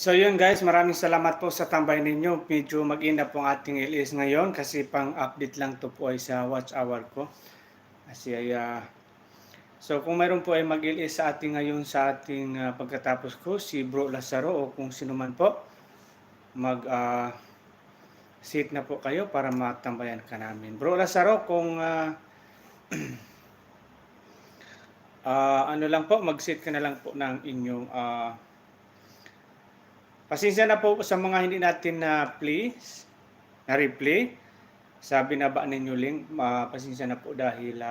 So yun guys, maraming salamat po sa tambay ninyo. Medyo mag-inap po ang ating LS ngayon kasi pang-update lang to po ay sa watch hour ko. Kasi so kung mayroon po ay mag-LS sa ating ngayon sa ating pagkatapos ko, si Bro Lazaro o kung sino man po, mag sit na po kayo para matambayan ka namin. Bro Lazaro, kung ano lang po, mag-sit ka na lang po ng inyong pasensya na po sa mga hindi natin na replay sa binaba ninyo link. Pasensya na po dahil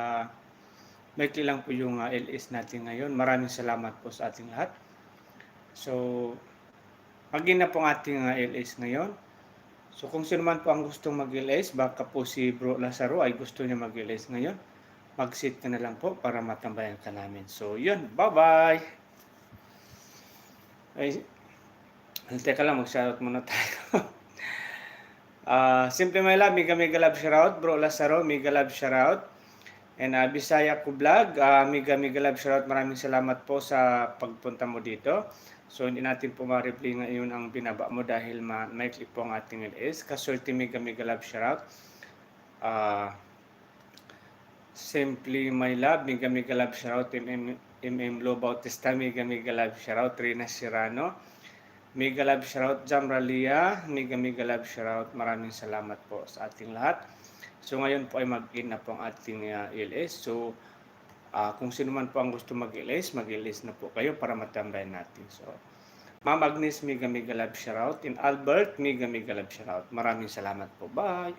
maikli lang po yung LS natin ngayon. Maraming salamat po sa ating lahat. So, maging na po ang ating LS ngayon. So, kung sino man po ang gustong mag-LS, baka po si Bro Lazaro ay gusto niya mag-LS ngayon, mag-sit ka na lang po para matambayan ka namin. So, yun. Bye-bye! Ay, teka lang, mag-shoutout muna tayo. Simple my love, mega love shoutout. Bro Lazaro, mega love shoutout. And Bisaya ko vlog, mega love shoutout. Maraming salamat po sa pagpunta mo dito. So hindi natin po ma-replay ngayon ang binaba mo dahil maikli po ang ating LS. Kasulti mega love shoutout. Simply my love, mega love shoutout. MM Lo Bautista, mega love shoutout. Rina Sirano, mega love shoutout. Jamralia, mega love shoutout. Maraming salamat po sa ating lahat. So ngayon po ay mag-in na po ang ating LS. So kung sino man po ang gusto mag-LS, mag-LS na po kayo para matambayan natin. So Ma'am Agnes, mega love shoutout. And Albert, mega love shoutout. Maraming salamat po. Bye!